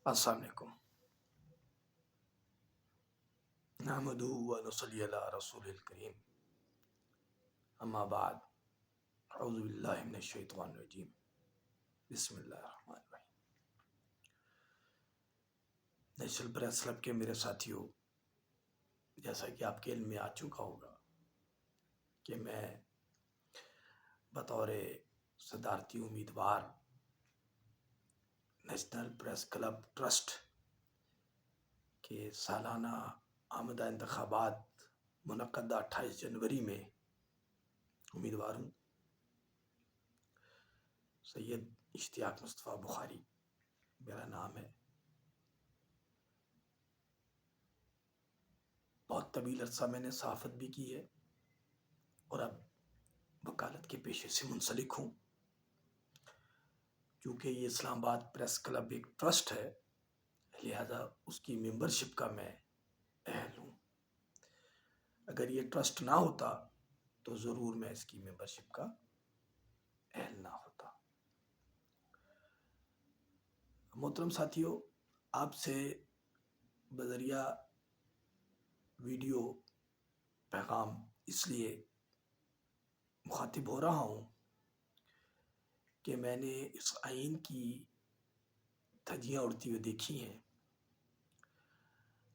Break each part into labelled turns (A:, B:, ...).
A: السلام علیکم نحمدہ و نصلی علی رسول الکریم اما بعد اعوذ باللہ من الشیطان الرجیم بسم اللہ الرحمن الرحیم۔ نیشنل پریس کلب کے میرے ساتھیوں، جیسا کہ آپ کے علم میں آ چکا ہوگا کہ میں بطور صدارتی امیدوار نیشنل پریس کلب ٹرسٹ کے سالانہ آمدہ انتخابات منعقدہ 28 جنوری میں امیدوار ہوں۔ سید اشتیاق مصطفیٰ بخاری میرا نام ہے۔ بہت طویل عرصہ میں نے صحافت بھی کی ہے اور اب وکالت کے پیشے سے منسلک ہوں۔ چونکہ یہ اسلام آباد پریس کلب ایک ٹرسٹ ہے، لہذا اس کی ممبرشپ کا میں اہل ہوں۔ اگر یہ ٹرسٹ نہ ہوتا تو ضرور میں اس کی ممبرشپ کا اہل نہ ہوتا۔ محترم ساتھیوں، آپ سے بذریعہ ویڈیو پیغام اس لیے مخاطب ہو رہا ہوں کہ میں نے اس آئین کی دھجیاں اڑتی ہوئی دیکھی ہیں۔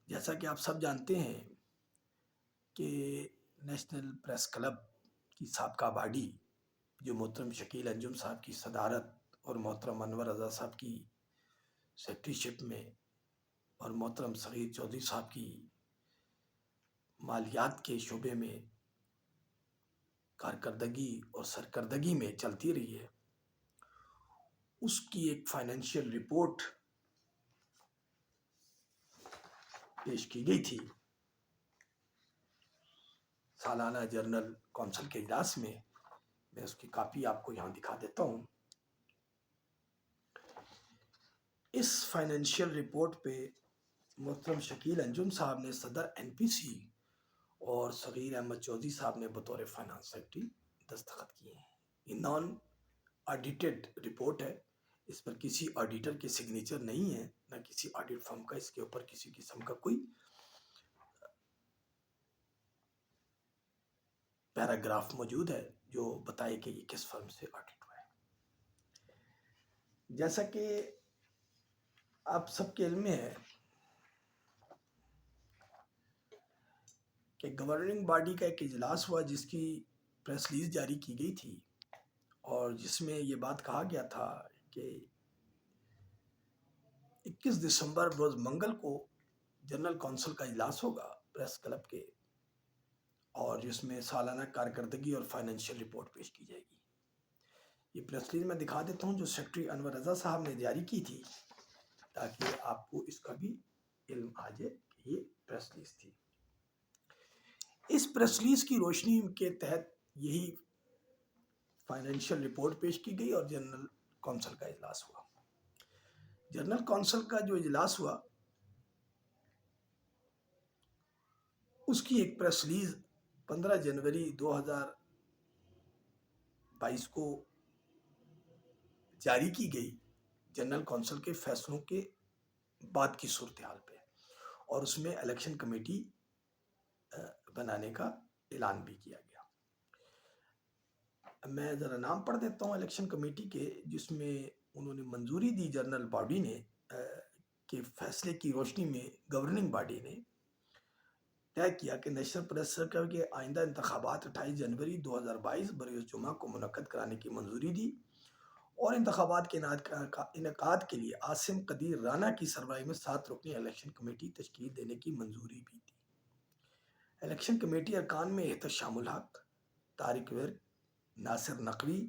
A: جیسا کہ آپ سب جانتے ہیں کہ نیشنل پریس کلب کی سابقہ باڈی، جو محترم شکیل انجم صاحب کی صدارت اور محترم انور رضا صاحب کی سیکریٹریشپ میں اور محترم صغیر چودھری صاحب کی مالیات کے شعبے میں کارکردگی اور سرکردگی میں چلتی رہی ہے، اس کی ایک فائنینشیل رپورٹ پیش کی گئی تھی سالانہ جنرل کونسل کے اجلاس میں۔ میں اس کی کاپی آپ کو یہاں دکھا دیتا ہوں۔ اس فائنینشیل رپورٹ پہ محترم شکیل انجم صاحب نے صدر این پی سی اور صغیر احمد چودھری صاحب نے بطور فائنانس سیکرٹری دستخط کیے ہیں۔ یہ نان آڈیٹڈ رپورٹ ہے، اس پر کسی آڈیٹر کے سگنیچر نہیں ہے، نہ کسی آڈیٹ فرم کا اس کے اوپر کسی قسم کا کوئی پیراگراف موجود ہے جو بتائے کہ یہ کس فرم سے آڈٹ ہوا ہے۔ جیسا کہ آپ سب کے علم میں ہے کہ گورننگ باڈی کا ایک اجلاس ہوا جس کی پریس ریلیز جاری کی گئی تھی، اور جس میں یہ بات کہا گیا تھا کہ 21 دسمبر روز منگل کو جنرل کونسل کا اجلاس ہوگا پریس کلب کے، اور جس میں سالانہ کارکردگی اور فائنینشیل رپورٹ پیش کی جائے گی۔ یہ پریس ریلیز میں دکھا دیتا ہوں جو سیکرٹری انور رضا صاحب نے جاری کی تھی، تاکہ آپ کو اس کا بھی علم آ جائے کہ یہ پریس ریلیز تھی۔ اس پریس ریلیز کی روشنی کے تحت یہی فائنینشیل رپورٹ پیش کی گئی اور جنرل کونسل کا اجلاس ہوا۔ جنرل کونسل کا جو اجلاس ہوا اس کی ایک پریس ریلیز 15 جنوری 2022 کو جاری کی گئی جنرل کونسل کے فیصلوں کے بعد کی صورتحال پہ، اور اس میں الیکشن کمیٹی بنانے کا اعلان بھی کیا گیا۔ میں ذرا نام پڑھ دیتا ہوں الیکشن کمیٹی کے، جس میں انہوں نے منظوری دی جنرل باڈی نے کہ فیصلے کی روشنی میں گورننگ باڈی نے طے کیا کہ نیشنل پریس کلب کے آئندہ انتخابات 28 جنوری 2022 بروز جمعہ کو منعقد کرانے کی منظوری دی، اور انتخابات کے انعقاد کے لیے عاصم قدیر رانا کی سربراہی میں 7 رکنی الیکشن کمیٹی تشکیل دینے کی منظوری بھی دی۔ الیکشن کمیٹی ارکان میں احتشام الحق، طارق ورک، ناصر نقوی،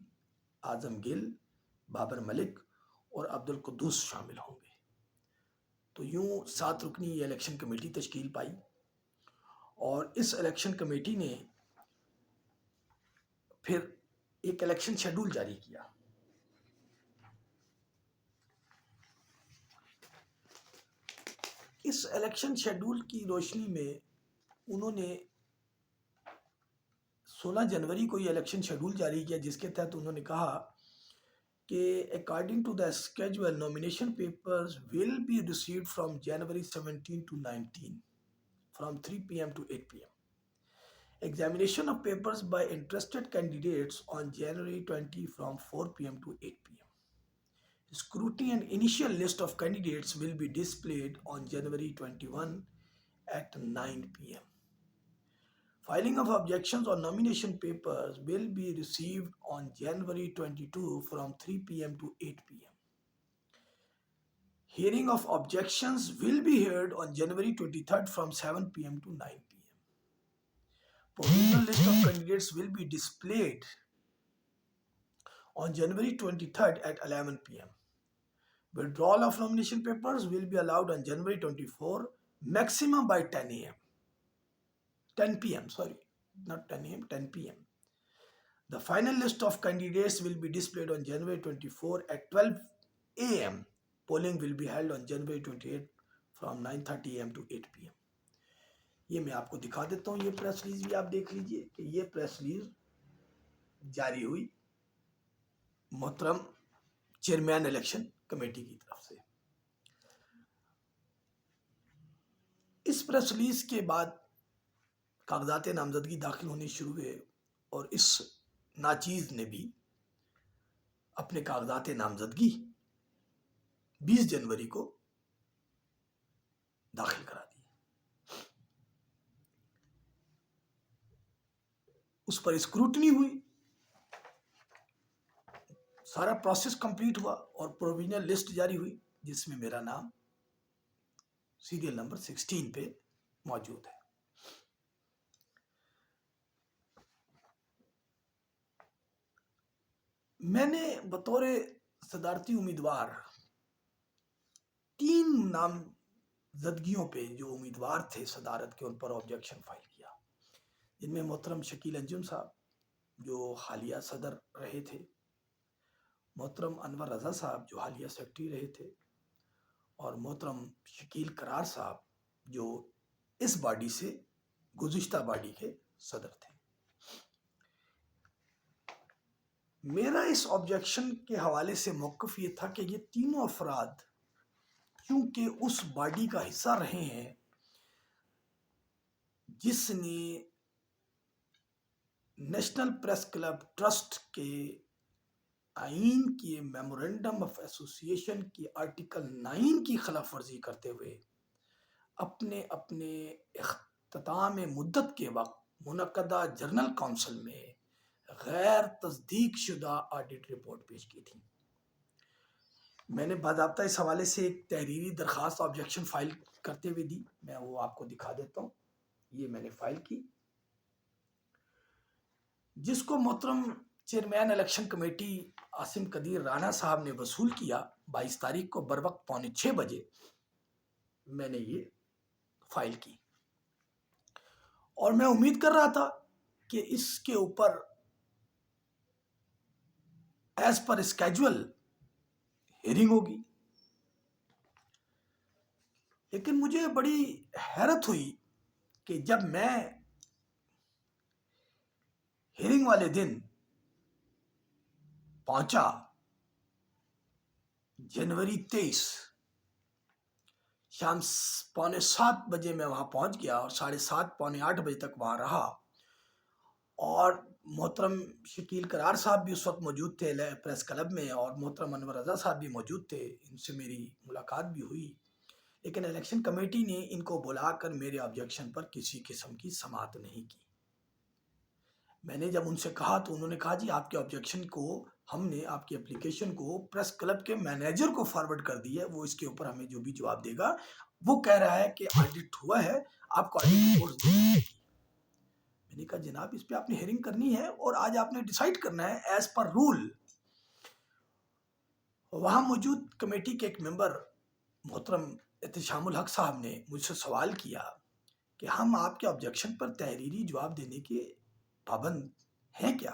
A: اعظم گل، بابر ملک اور عبدالقدوس شامل ہوں گے۔ تو یوں 7 رکنی یہ الیکشن کمیٹی تشکیل پائی، اور اس الیکشن کمیٹی نے پھر ایک الیکشن شیڈول جاری کیا۔ اس الیکشن شیڈول کی روشنی میں انہوں نے 16 جنوری کو یہ الیکشن شیڈول جاری کیا، جس کے تحت انہوں نے کہا کہ according to the schedule nomination papers will be received from January 17 to 19 from 3 p.m. to 8 p.m. Examination of papers by interested candidates on January 20 from 4 p.m. to 8 p.m. Scrutiny and initial list of candidates will be displayed on January 21 at 9 p.m. Filing of objections on nomination papers will be received on January 22 from 3 p.m. to 8 p.m. Hearing of objections will be heard on January 23rd from 7 p.m. to 9 p.m. Provisional list of candidates will be displayed on January 23rd at 11 p.m. Withdrawal of nomination papers will be allowed on January 24, maximum by 10 a.m. 10 p.m. Sorry, not 10 a.m., 10 p.m. The final list of candidates will be displayed on January 24 at 12 a.m. Polling will be held on January 28 from 9:30 a.m. to 8 p.m. یہ میں آپ کو دکھا دیتا ہوں، یہ press release بھی آپ دیکھ لیجئے کہ یہ پریس ریلیز جاری ہوئی محترم چیئرمین الیکشن کمیٹی کی طرف سے۔ اس پریس ریلیز کے بعد کاغذات نامزدگی داخل ہونے شروع ہوئے اور اس ناچیز نے بھی اپنے کاغذات نامزدگی 20 جنوری کو داخل کرا دی۔ اس پر اسکروٹنی ہوئی، سارا پروسیس کمپلیٹ ہوا اور پروویژنل لسٹ جاری ہوئی جس میں میرا نام سیریل نمبر 16 پہ موجود ہے۔ میں نے بطور صدارتی امیدوار 3 نامزدگیوں پہ جو امیدوار تھے صدارت کے ان پر آبجیکشن فائل کیا، جن میں محترم شکیل انجم صاحب جو حالیہ صدر رہے تھے، محترم انور رضا صاحب جو حالیہ سیکرٹری رہے تھے، اور محترم شکیل قرار صاحب جو اس باڈی سے گزشتہ باڈی کے صدر تھے۔ میرا اس آبجیکشن کے حوالے سے موقف یہ تھا کہ یہ تینوں افراد چونکہ اس باڈی کا حصہ رہے ہیں جس نے نیشنل پریس کلب ٹرسٹ کے آئین کی میمورنڈم آف ایسوسی ایشن کی آرٹیکل 9 کی خلاف ورزی کرتے ہوئے اپنے اختتام مدت کے وقت منعقدہ جنرل کونسل میں غیر تصدیق شدہ آڈٹ رپورٹ پیش کی تھی۔ میں نے باضابطہ اس حوالے سے ایک تحریری درخواست آبجیکشن فائل کرتے ہوئے دی، میں وہ آپ کو دکھا دیتا ہوں۔ یہ میں نے فائل کی، جس کو محترم چیئرمین الیکشن کمیٹی عاصم قدیر رانا صاحب نے وصول کیا 22 تاریخ کو بروقت 5:45 بجے۔ میں نے یہ فائل کی اور میں امید کر رہا تھا کہ اس کے اوپر ایز پر اسکیجول ہیئرنگ ہوگی، لیکن مجھے بڑی حیرت ہوئی کہ جب میں ہیئرنگ والے دن پہنچا جنوری 23 شام 6:45 بجے میں وہاں پہنچ گیا اور 7:30 پونے 8 بجے تک وہاں رہا، اور محترم شکیل قرار صاحب بھی اس وقت موجود تھے پریس کلب میں، اور محترم انور رضا صاحب بھی موجود تھے، ان سے میری ملاقات بھی ہوئی، لیکن الیکشن کمیٹی نے ان کو بلا کر میرے آبجیکشن پر کسی قسم کی سماعت نہیں کی۔ میں نے جب ان سے کہا تو انہوں نے کہا جی آپ کے آبجیکشن کو ہم نے آپ کی اپلیکیشن کو پریس کلب کے مینیجر کو فارورڈ کر دی ہے، وہ اس کے اوپر ہمیں جو بھی جواب دے گا، وہ کہہ رہا ہے کہ آڈٹ ہوا ہے، آپ کو آڈٹ رپورٹ دے گی۔ میں نے کہا جناب اس پہ آپ نے ہیئرنگ کرنی ہے اور آج آپ نے ڈیسائیڈ کرنا ہے ایز پر رول۔ وہاں موجود کمیٹی کے ایک ممبر محترم احتشام الحق صاحب نے مجھ سے سوال کیا کہ ہم آپ کے آبجیکشن پر تحریری جواب دینے کے پابند ہیں کیا؟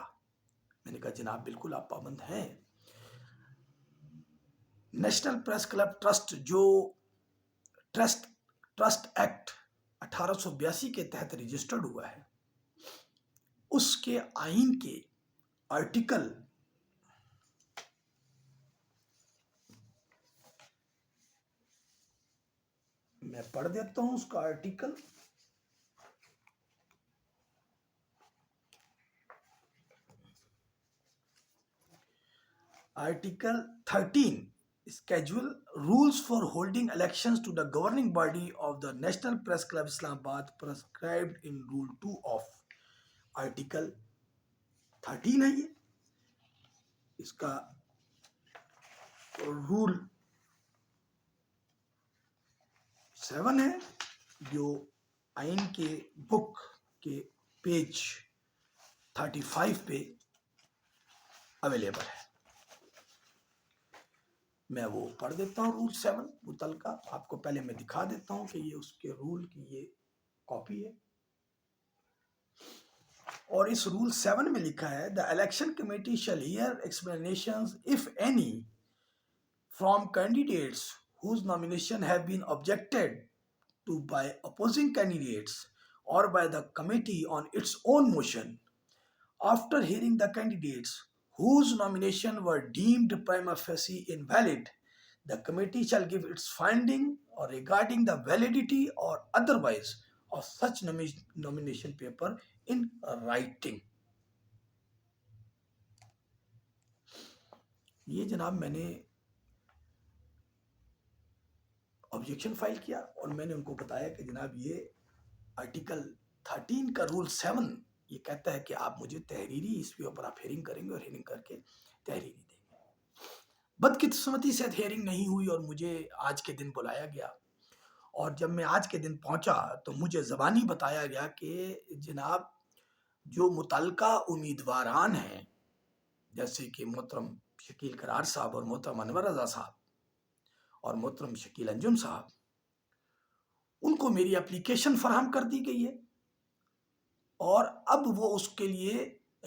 A: میں نے کہا جناب بالکل آپ پابند ہیں۔ نیشنل پریس کلب ٹرسٹ جو ٹرسٹ ایکٹ 1882 کے تحت رجسٹرڈ ہوا ہے، اس کے آئین کے آرٹیکل میں پڑھ دیتا ہوں اس کا article. Article 13 schedule rules for holding elections to the governing body of the National Press Club Islamabad prescribed in Rule 2 of article 13 ہے. یہ اس کا رول 7 ہے جو آئین کے بک کے پیج 35 پہ اویلیبل ہے. میں وہ پڑھ دیتا ہوں. رول 7 متعلقہ آپ کو پہلے میں دکھا دیتا ہوں کہ یہ اس کے رول کی یہ کاپی ہے. اور اس رول 7 میں لکھا ہے the election committee shall hear explanations if any from candidates whose nomination have been objected to by opposing candidates or by the committee on its own motion. After hearing the candidates whose nomination were deemed prima facie invalid, the committee shall give its finding or regarding the validity or otherwise of such nomination paper in writing. یہ جناب میں نے objection file کیا اور میں نے ان کو بتایا کہ جناب یہ آرٹیکل 13 کا رول 7 یہ کہتا ہے کہ آپ مجھے تحریری اس کے اوپر آپ ہیئرنگ کریں گے اور ہیئرنگ کر کے تحریری دیں گے. بدقسمتی سے ہیئرنگ نہیں ہوئی اور مجھے آج کے دن بلایا گیا. اور جب میں آج کے دن پہنچا تو مجھے زبانی بتایا گیا کہ جناب جو متعلقہ امیدواران ہیں جیسے کہ محترم شکیل قرار صاحب اور محترم انور رضا صاحب اور محترم شکیل انجم صاحب، ان کو میری اپلیکیشن فراہم کر دی گئی ہے اور اب وہ اس کے لیے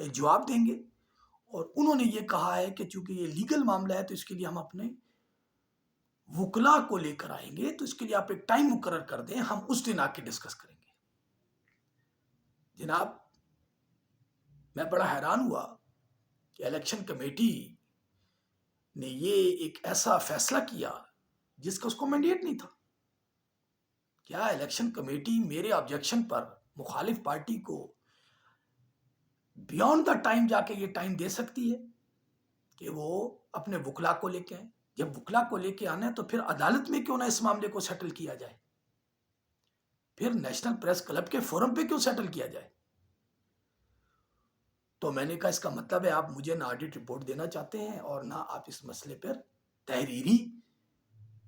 A: جواب دیں گے. اور انہوں نے یہ کہا ہے کہ چونکہ یہ لیگل معاملہ ہے تو اس کے لیے ہم اپنے وکلا کو لے کر آئیں گے، تو اس کے لیے آپ ایک ٹائم مقرر کر دیں، ہم اس دن آ کے ڈسکس کریں گے. جناب میں بڑا حیران ہوا کہ الیکشن کمیٹی نے یہ ایک ایسا فیصلہ کیا جس کا اس کو مینڈیٹ نہیں تھا. کیا الیکشن کمیٹی میرے آبجیکشن پر مخالف پارٹی کو بیونڈ دا ٹائم جا کے یہ ٹائم دے سکتی ہے کہ وہ اپنے وکلا کو لے کے آئیں؟ جب وکلا کو لے کے آنا ہے تو پھر عدالت میں کیوں نہ اس معاملے کو سیٹل کیا جائے، پھر نیشنل پریس کلب کے فورم پہ کیوں سیٹل کیا جائے. تو میں نے کہا اس کا مطلب ہے آپ مجھے نہ آڈٹ رپورٹ دینا چاہتے ہیں اور نہ آپ اس مسئلے پر تحریری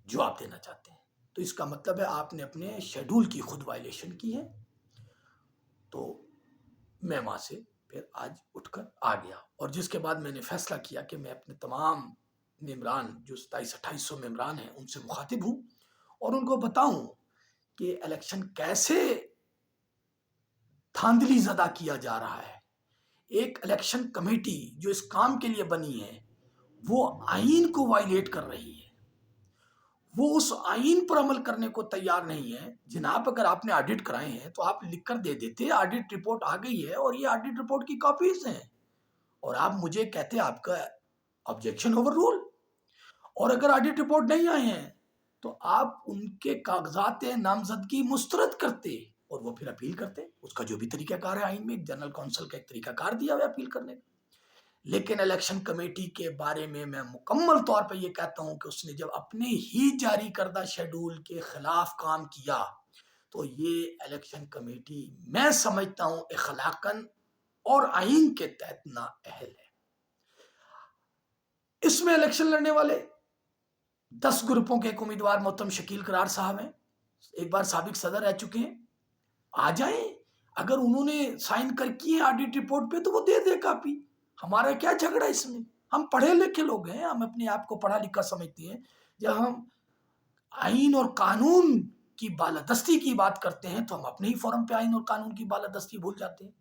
A: جواب دینا چاہتے ہیں. تو اس کا مطلب ہے آپ نے اپنے شیڈول کی خود وائلیشن کی ہے. تو میں وہاں سے پھر آج اٹھ کر آ گیا اور جس کے بعد میں نے فیصلہ کیا کہ میں اپنے تمام ممبران جو 2700-2800 ممبران ہیں ان سے مخاطب ہوں اور ان کو بتاؤں کہ الیکشن کیسے دھاندلی زدہ کیا جا رہا ہے. ایک الیکشن کمیٹی جو اس کام کے لیے بنی ہے وہ آئین کو وائلیٹ کر رہی ہے، وہ اس آئین پر عمل کرنے کو تیار نہیں ہے. جناب اگر آپ نے آڈٹ کرائے ہیں تو آپ لکھ کر دے دیتے آڈٹ رپورٹ آ گئی ہے اور یہ آڈٹ رپورٹ کی کاپیز ہیں، اور آپ مجھے کہتے آپ کا آبجیکشن اوور رول. اور اگر آڈٹ رپورٹ نہیں آئے ہیں تو آپ ان کے کاغذات نامزدگی مسترد کرتے اور وہ پھر اپیل کرتے. اس کا جو بھی طریقہ کار ہے آئین میں ایک جنرل کونسل کا ایک طریقہ کار دیا ہوا ہے اپیل کرنے کا. لیکن الیکشن کمیٹی کے بارے میں مکمل طور پہ یہ کہتا ہوں کہ اس نے جب اپنے ہی جاری کردہ شیڈول کے خلاف کام کیا تو یہ الیکشن کمیٹی میں سمجھتا ہوں اخلاقاً اور آئین کے تحت نااہل ہے. اس میں الیکشن لڑنے والے 10 گروپوں کے ایک امیدوار محترم شکیل قرار صاحب ہیں، ایک بار سابق صدر رہ چکے ہیں. آ جائیں، اگر انہوں نے سائن کر کی ہے آڈٹ رپورٹ پہ تو وہ دے دے کاپی. ہمارا کیا جھگڑا اس میں؟ ہم پڑھے لکھے لوگ ہیں، ہم اپنے آپ کو پڑھا لکھا سمجھتے ہیں. جب ہم آئین اور قانون کی بالادستی کی بات کرتے ہیں تو ہم اپنے ہی فورم پہ آئین اور قانون کی بالادستی بھول جاتے ہیں.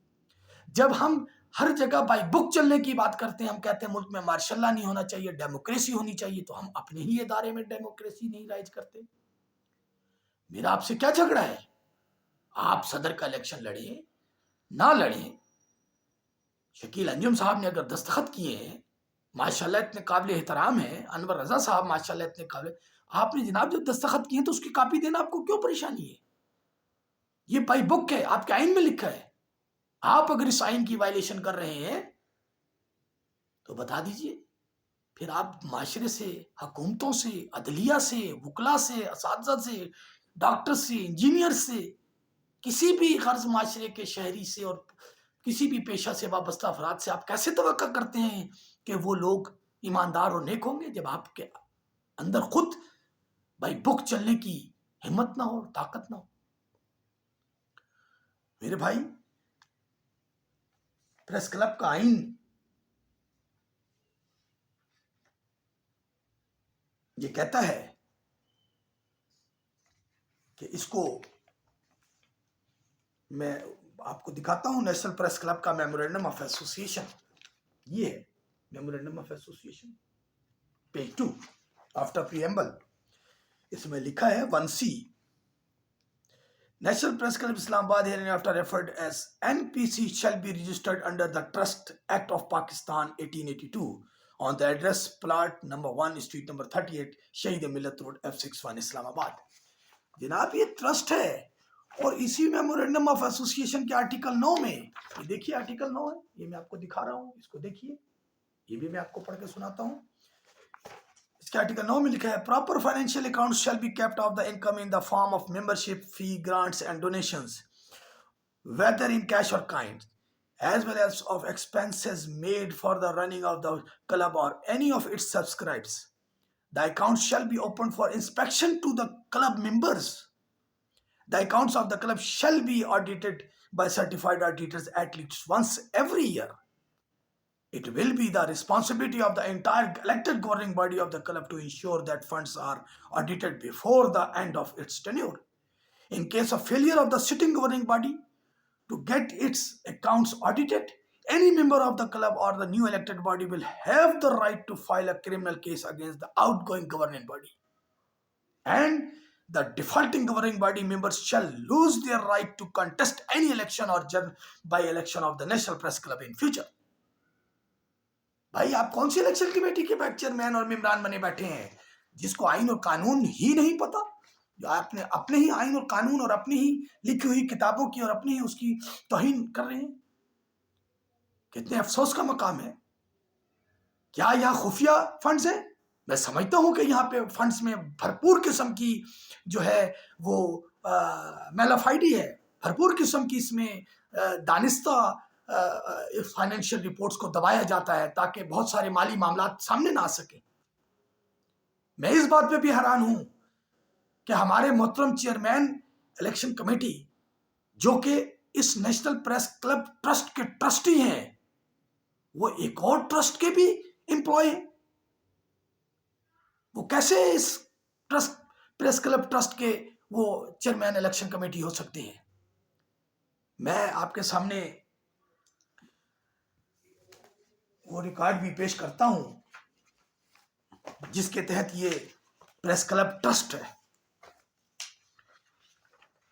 A: جب ہم ہر جگہ بائی بک چلنے کی بات کرتے ہیں، ہم کہتے ہیں ملک میں مارشل لا نہیں ہونا چاہیے، ڈیموکریسی ہونی چاہیے، تو ہم اپنے ہی ادارے میں ڈیموکریسی نہیں رائج کرتے. میرا آپ سے کیا جھگڑا ہے؟ آپ صدر کا الیکشن لڑیں نہ لڑیں، شکیل انجم صاحب نے اگر دستخط کیے ہیں ماشاءاللہ اتنے قابل احترام ہیں، انور رضا صاحب ماشاءاللہ اتنے قابل، آپ نے جناب جب دستخط کیے تو اس کی کاپی دینا آپ کو کیوں پریشانی ہے؟ یہ بائی بک ہے، آپ کے آئین میں لکھا ہے. آپ اگر اس آئین کی وائلیشن کر رہے ہیں تو بتا دیجئے. پھر آپ معاشرے سے، حکومتوں سے، عدلیہ سے، وکلا سے، اساتذہ سے، ڈاکٹر سے، انجینئر سے، کسی بھی غرض معاشرے کے شہری سے اور کسی بھی پیشہ سے وابستہ افراد سے آپ کیسے توقع کرتے ہیں کہ وہ لوگ ایماندار اور نیک ہوں گے جب آپ کے اندر خود بائی بک چلنے کی ہمت نہ ہو، طاقت نہ ہو؟ میرے بھائی، پریس کلب کا آئین یہ کہتا ہے کہ اس کو میں آپ کو دکھاتا ہوں. نیشنل پریس کلب کا میمورینڈم آف ایسوسیشن، یہ ہے memorandum of association, page 2 after preamble. اس میں لکھا ہے 1C. National Press Club Islamabad hereinafter referred as NPC shall be registered under the Trust Act of Pakistan 1882 on the address plot number 1 street number 38 شہید ملت road F61 اسلام آباد. جناب یہ trust ہے اور اسی میمورینڈم آف ایسوسیشن کے article 9 میں یہ دیکھیے آرٹیکل 9 ہے، یہ میں آپ کو دکھا رہا ہوں، اس کو دیکھیے، یہ بھی میں آپ کو پڑھ کے سناتا ہوں. اس کے آرٹیکل 9 میں لکھا ہے proper financial account shall be kept of the income in the form of membership fee grants and donations whether in cash or kind, as well as of expenses made for the running of the club or any of its subscribers. The accounts shall be opened for inspection to the club members. The accounts of the club shall be audited by certified auditors at least once every year. It will be the responsibility of the entire elected governing body of the club to ensure that funds are audited before the end of its tenure. In case of failure of the sitting governing body to get its accounts audited, any member of the club or the new elected body will have the right to file a criminal case against the outgoing governing body. And the defaulting governing body members shall lose their right to contest any election or by-election of the National Press Club in future. بھائی آپ کون سی election committee کے chairman اور ممبران بنے بیٹھے ہیں جس کو آئین اور قانون ہی نہیں پتا، جو آپ نے اپنے ہی آئین اور قانون اور اپنی ہی لکھی ہوئی کتابوں کی اور اپنی ہی اس کی توہین کر رہے ہیں؟ کتنے افسوس کا مقام ہے. کیا یہاں خفیہ فنڈز ہیں؟ میں سمجھتا ہوں کہ یہاں پہ فنڈز میں بھرپور قسم کی جو ہے وہ میلافائڈی ہے، بھرپور قسم کی اس میں دانستہ فائنینشیل رپورٹس کو دبایا جاتا ہے تاکہ بہت سارے مالی معاملات سامنے نہ آ سکیں. میں اس بات پہ بھی حیران ہوں کہ ہمارے محترم چیئرمین الیکشن کمیٹی جو کہ اس نیشنل پریس کلب ٹرسٹ کے ٹرسٹی ہیں، وہ ایک اور ٹرسٹ کے بھی امپلائی ہیں. وہ کیسے اس پریس کلب ٹرسٹ کے وہ چیئرمین الیکشن کمیٹی ہو سکتے ہیں؟ میں آپ کے سامنے وہ ریکارڈ بھی پیش کرتا ہوں جس کے تحت یہ پریس کلب ٹرسٹ ہے.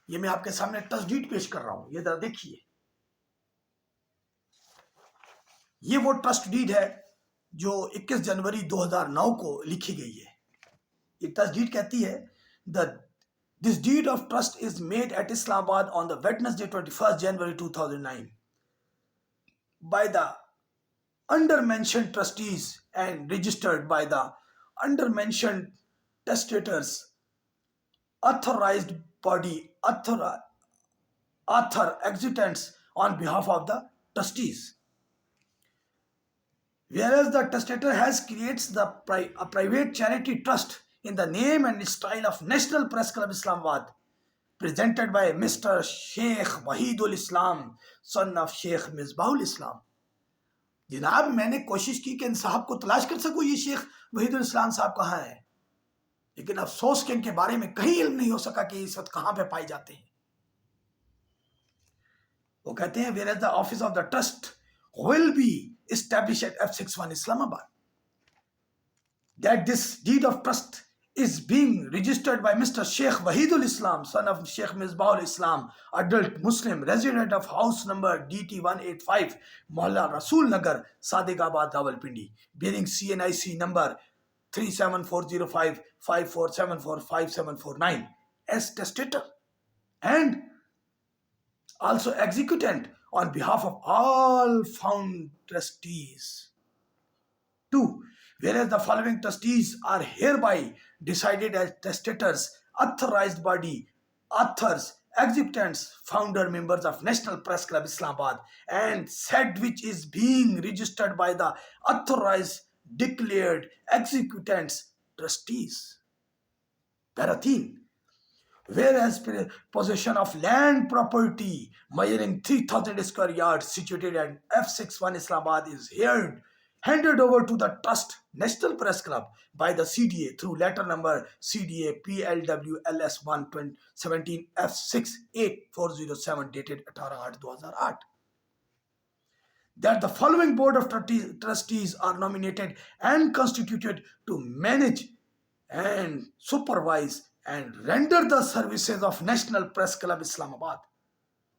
A: یہ میں آپ کے سامنے ٹرسٹ ڈیڈ پیش کر رہا ہوں، یہ ذرا دیکھیے. یہ وہ ٹرسٹ ڈیڈ ہے جو 21 جنوری 2009 کو لکھی گئی ہے. یہ ٹرسٹ ڈیڈ کہتی ہے This deed of trust is made at Islamabad on the Wednesday 21st January 2009 by the under-mentioned trustees and registered by the under-mentioned testators, authorized body, author executants on behalf of the trustees. Whereas the testator has creates a private charity trust in the name and style of National Press Club Islamabad, presented by Mr. Sheikh Wahidul Islam, son of Sheikh Misbahul Islam. جناب میں نے کوشش کی کہ ان صاحب کو تلاش کر سکوں یہ شیخ وحید الاسلام صاحب کہاں ہیں، لیکن افسوس کہ ان کے بارے میں کہیں علم نہیں ہو سکا کہ اس وقت کہاں پہ پائے جاتے ہیں. وہ کہتے ہیں whereas the office of the trust will be established at F61 Islamabad, that this deed of trust is being registered by Mr. Sheikh Wahidul Islam, son of Sheikh Misbahul Islam, adult Muslim, resident of house number DT 185, Mohalla Rasool Nagar, Sadiq Abad, Rawalpindi, bearing CNIC number 374055474549 as testator and also executant on behalf of all found trustees. 2. Whereas the following trustees are hereby decided as testators, authorized body, authors, executants, founder members of National Press Club Islamabad, and said which is being registered by the authorized, declared executants, trustees. Para 3. Whereas possession of land property measuring 3,000 square yards situated at F61 Islamabad is handed over to the Trust National Press Club by the CDA through letter number CDA PLWLS 117 F68407 dated 18/8/2008. That the following board of trustees are nominated and constituted to manage and supervise and render the services of National Press Club Islamabad.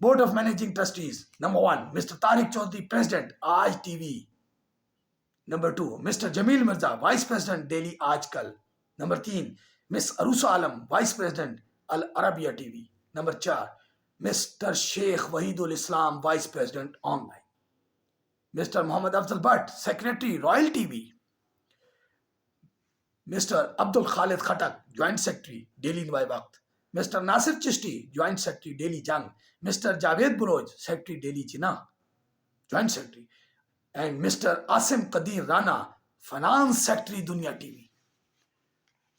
A: Board of Managing Trustees. Number 1, Mr. Tariq Chaudhary, President, Aaj TV. Number 2, Mr. Jamil Mirza, Vice President, Daily Aajkal. Number 3, Ms. Arusa Alam, Vice President, Al Arabiya TV. Number 4, Mr. Sheikh Wahidul Islam, Vice President, Online. Mr. Muhammad Afzal Bhatt, Secretary, Royal TV. Mr. Abdul Khalid Khatak, Joint Secretary, Daily Nawai Waqt. Mr. Nasir Chishti, Joint Secretary, Daily Jang. Mr. Javed Buroj, Secretary, Daily Jinnah, Joint Secretary. And Mr. Asim Qadir Rana, Finance Secretary, Dunya TV.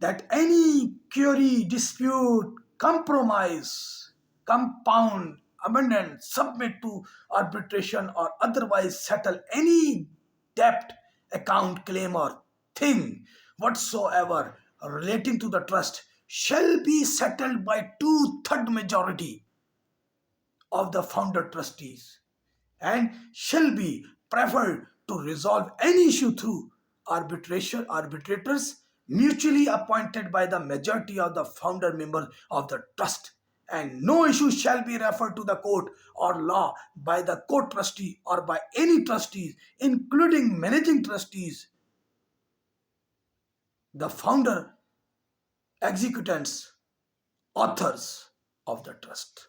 A: that any query, dispute, compromise, compound, amendment, submit to arbitration or otherwise settle any debt, account, claim or thing whatsoever relating to the trust shall be settled by 2/3 majority of the founder trustees and shall be preferred to resolve any issue through arbitrators mutually appointed by the majority of the founder members of the trust, and no issue shall be referred to the court or law by the court trustee or by any trustees, including managing trustees, the founder, executants, authors of the trust.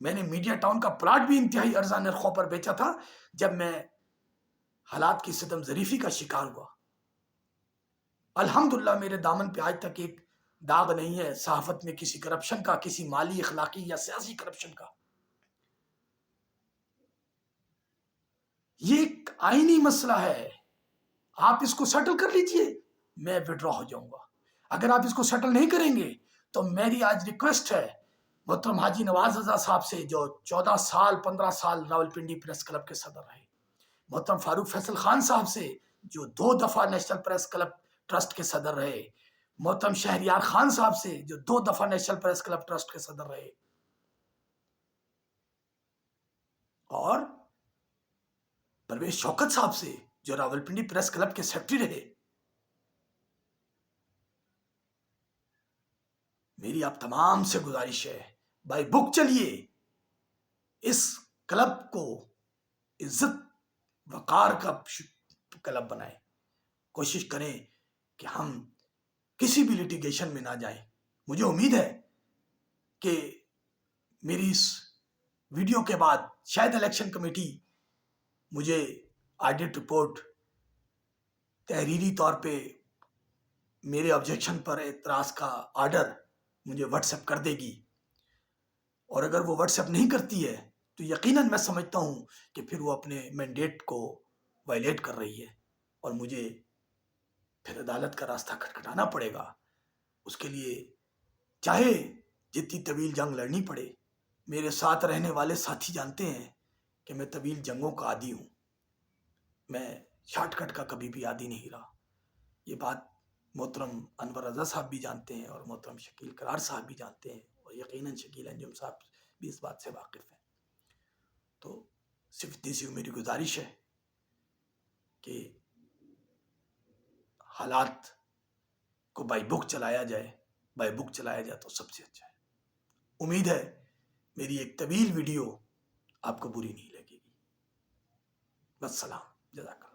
A: میں نے media town کا plot بھی انتہائی ارزاں نرخوں پر بیچا تھا جب میں حالات کی ستم ظریفی کا شکار ہوا. الحمدللہ میرے دامن پہ آج تک ایک داغ نہیں ہے صحافت میں کسی کرپشن کا، کسی مالی، اخلاقی یا سیاسی کرپشن کا. یہ ایک آئینی مسئلہ ہے، آپ اس کو سیٹل کر لیجئے، میں وڈرا ہو جاؤں گا. اگر آپ اس کو سیٹل نہیں کریں گے تو میری آج ریکویسٹ ہے محترم حاجی نواز رضا صاحب سے، جو 14 سال 15 سال راولپنڈی پریس کلب کے صدر رہے، محترم فاروق فیصل خان صاحب سے جو 2 دفعہ نیشنل پریس کلب ٹرسٹ کے صدر رہے، محترم شہریار خان صاحب سے جو 2 دفعہ نیشنل پریس کلب ٹرسٹ کے صدر رہے، اور پرویز شوکت صاحب سے جو راولپنڈی پریس کلب کے سیکرٹری رہے. میری آپ تمام سے گزارش ہے، بائی بک چلیے، اس کلب کو عزت وقار کا کلب بنائیں. کوشش کریں کہ ہم کسی بھی لیٹیگیشن میں نہ جائیں. مجھے امید ہے کہ میری اس ویڈیو کے بعد شاید الیکشن کمیٹی مجھے آڈٹ رپورٹ تحریری طور پہ میرے آبجیکشن پر اعتراض کا آرڈر مجھے واٹس ایپ کر دے گی، اور اگر وہ واٹس ایپ نہیں کرتی ہے تو یقیناً میں سمجھتا ہوں کہ پھر وہ اپنے مینڈیٹ کو وائلیٹ کر رہی ہے، اور مجھے پھر عدالت کا راستہ کھٹکھٹانا پڑے گا. اس کے لیے چاہے جتنی طویل جنگ لڑنی پڑے. میرے ساتھ رہنے والے ساتھی جانتے ہیں کہ میں طویل جنگوں کا عادی ہوں، میں شارٹ کٹ کا کبھی بھی عادی نہیں رہا. یہ بات محترم انور رضا صاحب بھی جانتے ہیں، اور محترم شکیل کرار صاحب بھی جانتے ہیں، اور یقیناً شکیل انجم صاحب بھی اس بات سے واقف ہیں. تو صرف اتنی سی میری گزارش ہے کہ حالات کو بائی بک چلایا جائے، بائی بک چلایا جائے تو سب سے اچھا ہے. امید ہے میری ایک طویل ویڈیو آپ کو بری نہیں لگے گی. والسلام، جزاک اللہ.